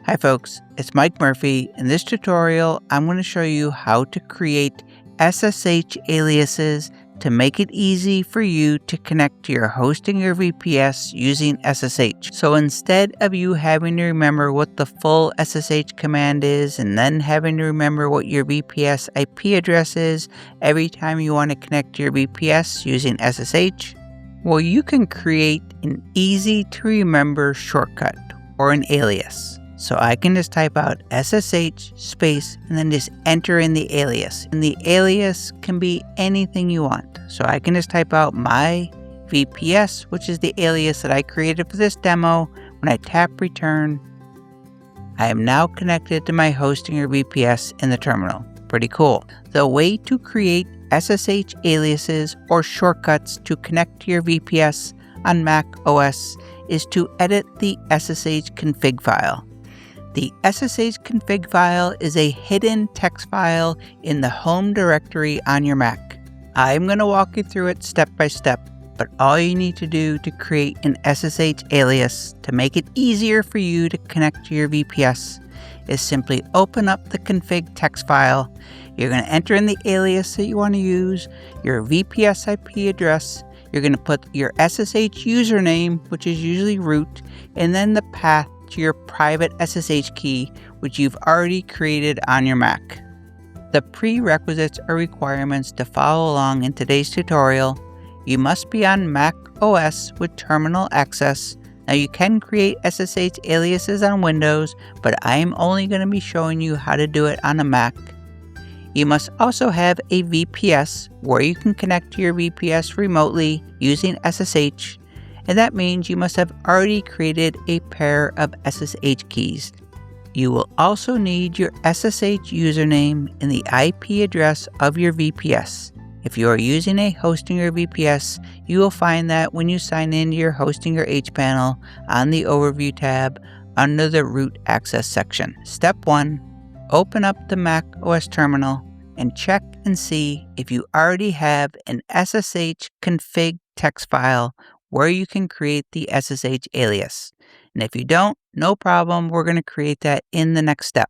Hi folks, it's Mike Murphy. In this tutorial, I'm going to show you how to create SSH aliases to make it easy for you to connect to your Hostinger VPS using SSH. So instead of you having to remember what the full SSH command is and then having to remember what your VPS IP address is every time you want to connect to your VPS using SSH, well, you can create an easy to remember shortcut or an alias. So I can just type out SSH space and then just enter in the alias. And the alias can be anything you want. So I can just type out my VPS, which is the alias that I created for this demo. When I tap return, I am now connected to my Hostinger VPS in the terminal. Pretty cool. The way to create SSH aliases or shortcuts to connect to your VPS on Mac OS is to edit the SSH config file. The SSH config file is a hidden text file in the home directory on your Mac. I'm going to walk you through it step by step, but all you need to do to create an SSH alias to make it easier for you to connect to your VPS is simply open up the config text file. You're going to enter in the alias that you want to use, your VPS IP address. You're going to put your SSH username, which is usually root, and then the path to your private SSH key, which you've already created on your Mac. The prerequisites or requirements to follow along in today's tutorial: you must be on Mac OS with terminal access. Now you can create SSH aliases on Windows, but I am only going to be showing you how to do it on a Mac. You must also have a VPS where you can connect to your VPS remotely using SSH. And that means you must have already created a pair of SSH keys. You will also need your SSH username and the IP address of your VPS. If you are using a Hostinger VPS, you will find that when you sign into your Hostinger hPanel on the Overview tab under the Root Access section. Step 1. Open up the Mac OS terminal and check and see if you already have an SSH config text file where you can create the SSH alias. And if you don't, no problem, we're going to create that in the next step.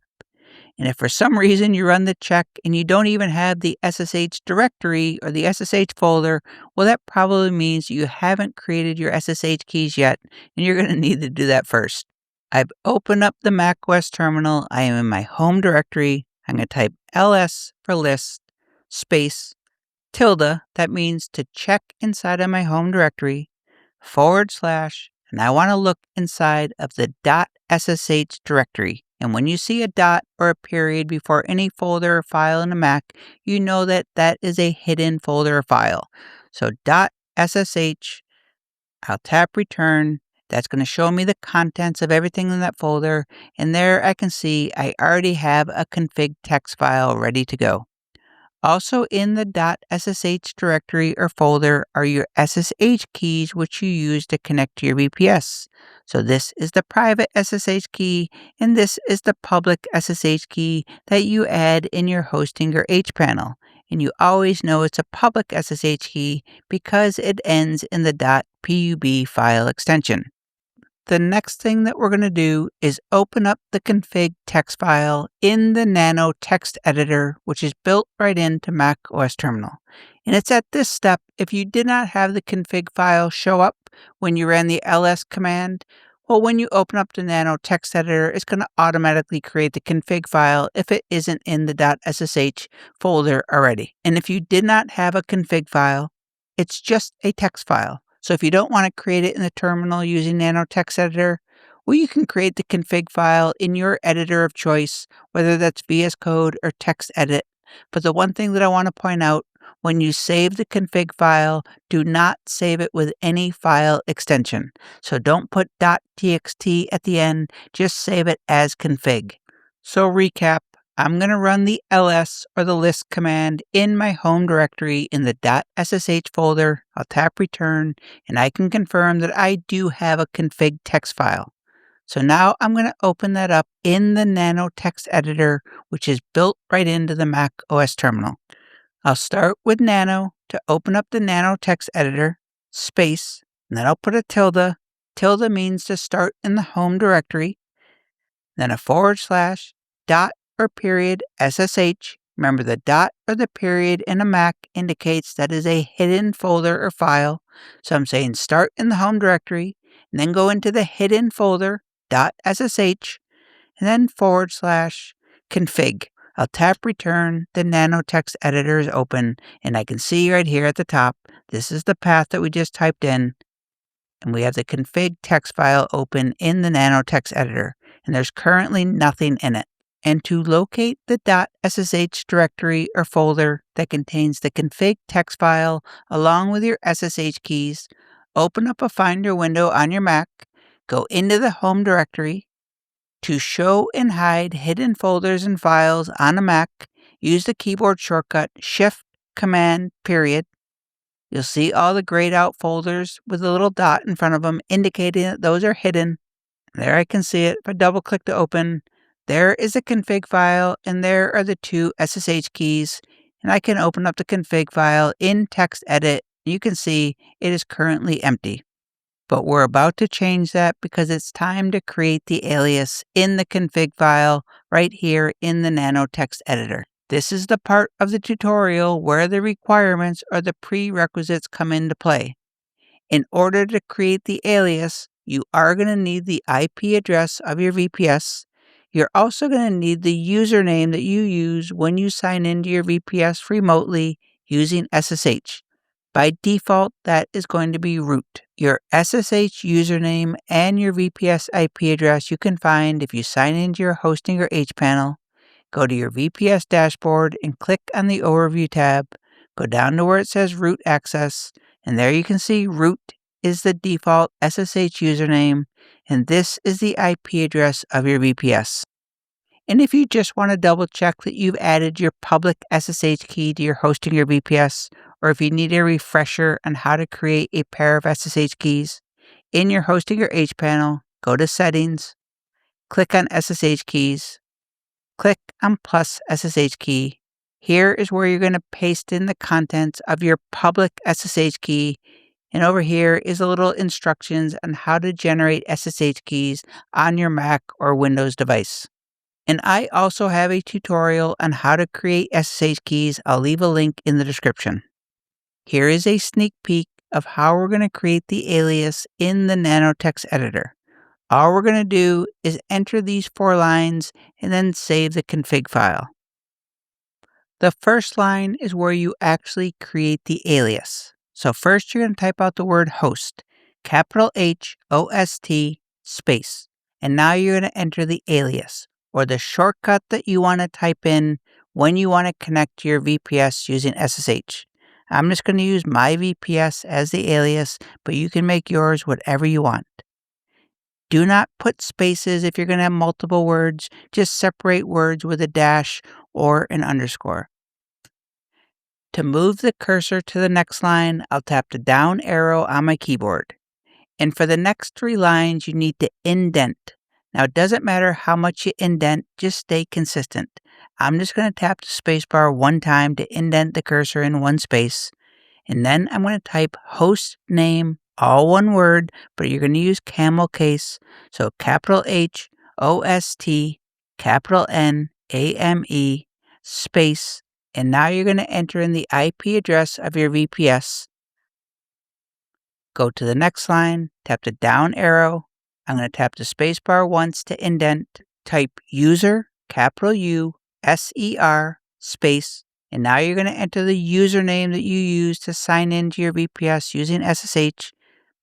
And if for some reason you run the check and you don't even have the SSH directory or the SSH folder, well, that probably means you haven't created your SSH keys yet, and you're going to need to do that first. I've opened up the macOS terminal. I am in my home directory. I'm going to type ls for list space tilde. That means to check inside of my home directory. / and I want to look inside of the .ssh directory. And when you see a dot or a period before any folder or file in a Mac, you know that that is a hidden folder or file. So .ssh, I'll tap return. That's going to show me the contents of everything in that folder. And there I can see I already have a config text file ready to go. Also in the .ssh directory or folder are your SSH keys, which you use to connect to your VPS. So this is the private SSH key, and this is the public SSH key that you add in your Hostinger hPanel. And you always know it's a public SSH key because it ends in the .pub file extension. The next thing that we're going to do is open up the config text file in the Nano text editor, which is built right into Mac OS Terminal. And it's at this step, if you did not have the config file show up when you ran the ls command, well, when you open up the Nano text editor, it's going to automatically create the config file if it isn't in the .ssh folder already. And if you did not have a config file, it's just a text file. So if you don't want to create it in the terminal using Nano Text Editor, well, you can create the config file in your editor of choice, whether that's VS Code or TextEdit. But the one thing that I want to point out, when you save the config file, do not save it with any file extension. So don't put .txt at the end, just save it as config. So recap. I'm going to run the ls or the list command in my home directory in the .ssh folder. I'll tap return, and I can confirm that I do have a config text file. So now I'm going to open that up in the Nano text editor, which is built right into the Mac OS terminal. I'll start with Nano to open up the Nano text editor, space, and then I'll put a tilde. Tilde means to start in the home directory. then a /, dot or period, SSH. Remember, the dot or the period in a Mac indicates that is a hidden folder or file. So I'm saying start in the home directory, and then go into the hidden folder, .ssh, and then /config. I'll tap return, the Nano text editor is open, and I can see right here at the top, this is the path that we just typed in, and we have the config text file open in the Nano text editor, and there's currently nothing in it. And to locate the .ssh directory or folder that contains the config text file along with your SSH keys, open up a Finder window on your Mac, go into the home directory. To show and hide hidden folders and files on a Mac, use the keyboard shortcut Shift-Command-. You'll see all the grayed out folders with a little dot in front of them indicating that those are hidden. There I can see it. If I double click to open, there is a config file, and there are the 2 SSH keys, and I can open up the config file in text edit. You can see it is currently empty. But we're about to change that because it's time to create the alias in the config file right here in the Nano text editor. This is the part of the tutorial where the requirements or the prerequisites come into play. In order to create the alias, you are going to need the IP address of your VPS. You're also going to need the username that you use when you sign into your VPS remotely using SSH. By default, that is going to be root. Your SSH username and your VPS IP address you can find if you sign into your Hostinger panel. Go to your VPS dashboard and click on the Overview tab. Go down to where it says Root Access, and there you can see root is the default SSH username, and this is the IP address of your VPS. And if you just want to double check that you've added your public SSH key to your Hostinger VPS, or if you need a refresher on how to create a pair of SSH keys, in your Hostinger panel, go to Settings, click on SSH Keys, click on plus SSH key. Here is where you're going to paste in the contents of your public SSH key, and over here is a little instructions on how to generate SSH keys on your Mac or Windows device. And I also have a tutorial on how to create SSH keys. I'll leave a link in the description. Here is a sneak peek of how we're going to create the alias in the Nano text editor. All we're going to do is enter these 4 lines and then save the config file. The first line is where you actually create the alias. So first you're going to type out the word host, capital H-O-S-T, space. And now you're going to enter the alias, or the shortcut that you want to type in when you want to connect to your VPS using SSH. I'm just going to use my VPS as the alias, but you can make yours whatever you want. Do not put spaces if you're going to have multiple words. Just separate words with a dash or an underscore. To move the cursor to the next line, I'll tap the down arrow on my keyboard. And for the next 3 lines, you need to indent. Now, it doesn't matter how much you indent, just stay consistent. I'm just going to tap the spacebar 1 time to indent the cursor in 1 space. And then I'm going to type host name, all 1 word, but you're going to use camel case. So capital H-O-S-T, capital N-A-M-E, space. And now you're going to enter in the IP address of your VPS. Go to the next line, tap the down arrow. I'm going to tap the spacebar once to indent. Type user, capital U, S-E-R, space. And now you're going to enter the username that you use to sign into your VPS using SSH.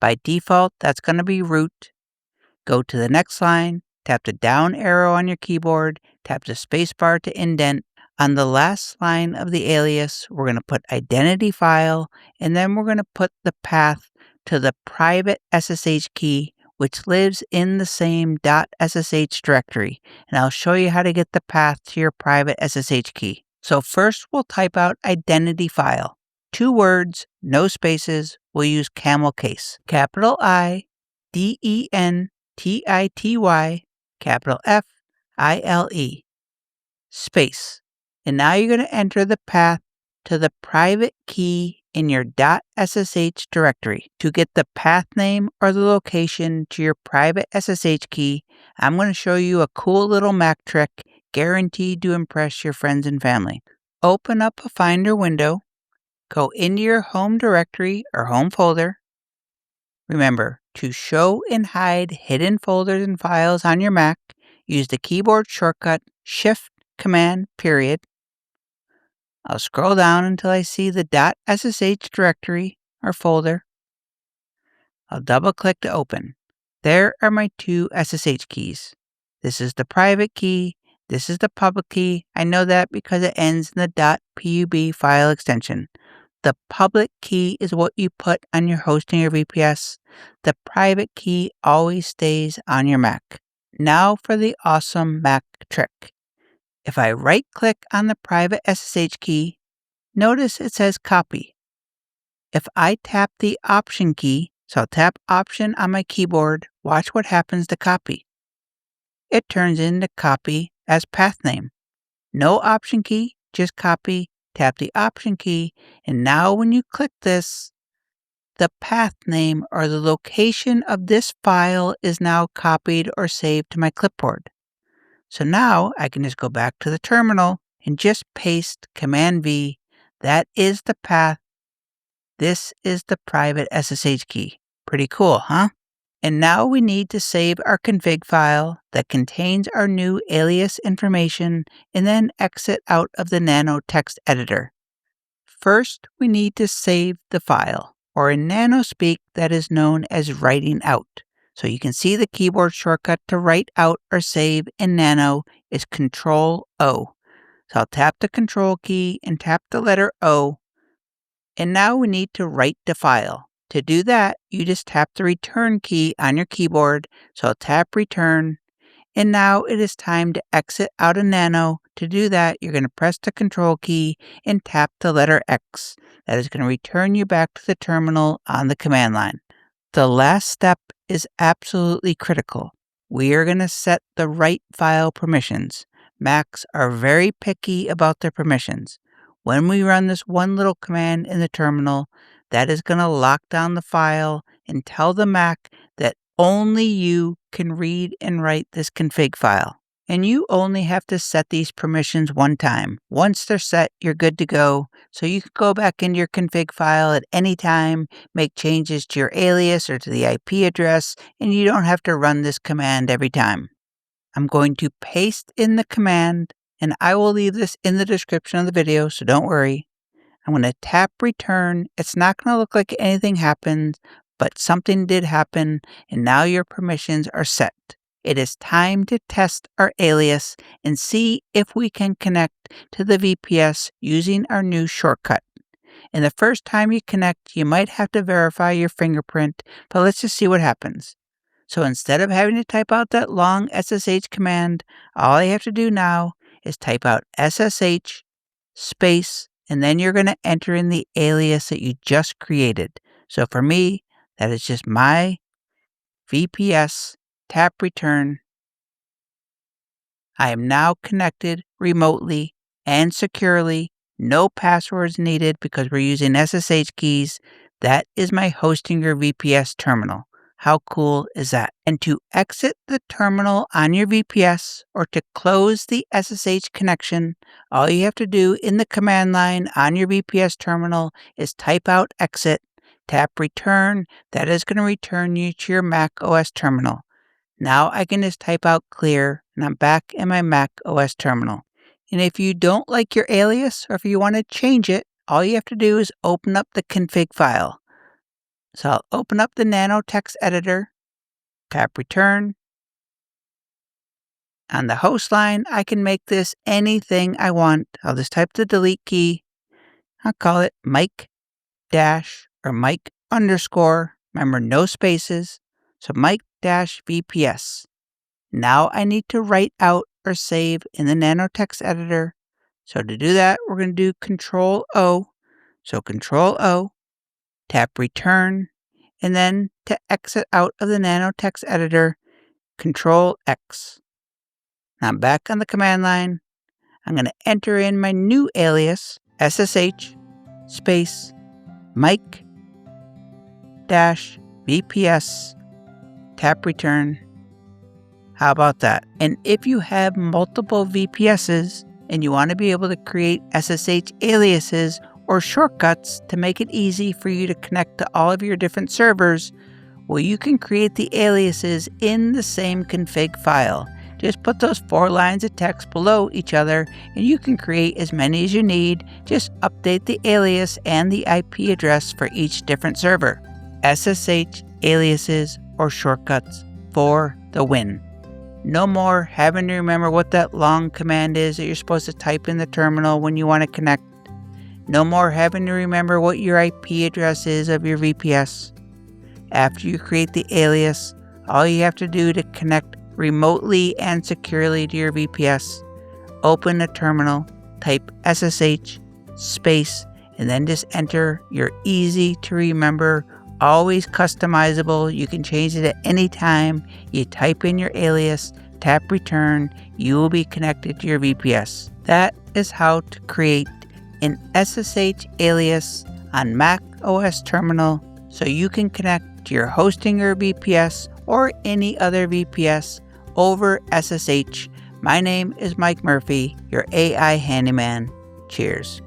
By default, that's going to be root. Go to the next line, tap the down arrow on your keyboard, tap the spacebar to indent. On the last line of the alias, we're going to put IdentyFile, and then we're going to put the path to the private SSH key, which lives in the same .ssh directory. And I'll show you how to get the path to your private SSH key. So first, we'll type out IdentyFile. 2 words, no spaces. We'll use camel case. Capital I-D-E-N-T-I-T-Y, capital F-I-L-E, space. And now you're going to enter the path to the private key in your .ssh directory. To get the path name or the location to your private SSH key, I'm going to show you a cool little Mac trick guaranteed to impress your friends and family. Open up a Finder window, go into your home directory or home folder. Remember, to show and hide hidden folders and files on your Mac, use the keyboard shortcut Shift-Command-. I'll scroll down until I see the .ssh directory or folder. I'll double-click to open. There are my two SSH keys. This is the private key. This is the public key. I know that because it ends in the .pub file extension. The public key is what you put on your Hostinger VPS. The private key always stays on your Mac. Now for the awesome Mac trick. If I right-click on the private SSH key, notice it says copy. If I tap the option key, so I'll tap option on my keyboard, watch what happens to copy. It turns into copy as PathName. No option key, just copy, tap the option key, and now when you click this, the path name or the location of this file is now copied or saved to my clipboard. So now I can just go back to the terminal and just paste Command V. That is the path. This is the private SSH key. Pretty cool, huh? And now we need to save our config file that contains our new alias information and then exit out of the Nano text editor. First, we need to save the file, or in Nano speak, that is known as writing out. So you can see the keyboard shortcut to write out or save in Nano is Control O. So I'll tap the Control key and tap the letter O. And now we need to write the file. To do that, you just tap the Return key on your keyboard. So I'll tap Return. And now it is time to exit out of Nano. To do that, you're going to press the Control key and tap the letter X. That is going to return you back to the terminal on the command line. The last step is absolutely critical. We are going to set the right file permissions. Macs are very picky about their permissions. When we run this one little command in the terminal, that is going to lock down the file and tell the Mac that only you can read and write this config file. And you only have to set these permissions one time. Once they're set, you're good to go. So you can go back into your config file at any time, make changes to your alias or to the IP address, and you don't have to run this command every time. I'm going to paste in the command, and I will leave this in the description of the video, so don't worry. I'm going to tap return. It's not going to look like anything happened, but something did happen, and now your permissions are set. It is time to test our alias and see if we can connect to the VPS using our new shortcut. And the first time you connect, you might have to verify your fingerprint, but let's just see what happens. So instead of having to type out that long SSH command, all I have to do now is type out SSH space, and then you're going to enter in the alias that you just created. So for me, that is just my VPS, tap return. I am now connected remotely and securely. No passwords needed because we're using SSH keys. That is my Hostinger VPS terminal. How cool is that? And to exit the terminal on your VPS or to close the SSH connection, all you have to do in the command line on your VPS terminal is type out exit, tap return. That is going to return you to your Mac OS terminal. Now I can just type out clear and I'm back in my Mac OS terminal. And if you don't like your alias or if you want to change it, all you have to do is open up the config file. So I'll open up the Nano text editor, tap return. On the host line, I can make this anything I want. I'll just type the delete key. I'll call it Mike dash or Mike underscore. Remember, no spaces. So Mike dash VPS. Now I need to write out or save in the Nano text editor. So to do that, we're going to do Control O. So Control O, tap return. And then to exit out of the Nano text editor, Control X. Now I'm back on the command line. I'm going to enter in my new alias, SSH space Mike-VPS, tap return. How about that? And if you have multiple VPSs and you want to be able to create SSH aliases or shortcuts to make it easy for you to connect to all of your different servers, well, you can create the aliases in the same config file. Just put those 4 lines of text below each other and you can create as many as you need. Just update the alias and the IP address for each different server. SSH aliases or shortcuts for the win. No more having to remember what that long command is that you're supposed to type in the terminal when you want to connect. No more having to remember what your IP address is of your VPS. After you create the alias, all you have to do to connect remotely and securely to your VPS, open a terminal, type SSH space, and then just enter your easy to remember, always customizable. You can change it at any time. You type in your alias, tap return, you will be connected to your VPS. That is how to create an SSH alias on Mac OS terminal so you can connect to your Hostinger VPS or any other VPS over SSH. My name is Mike Murphy, your AI handyman. Cheers.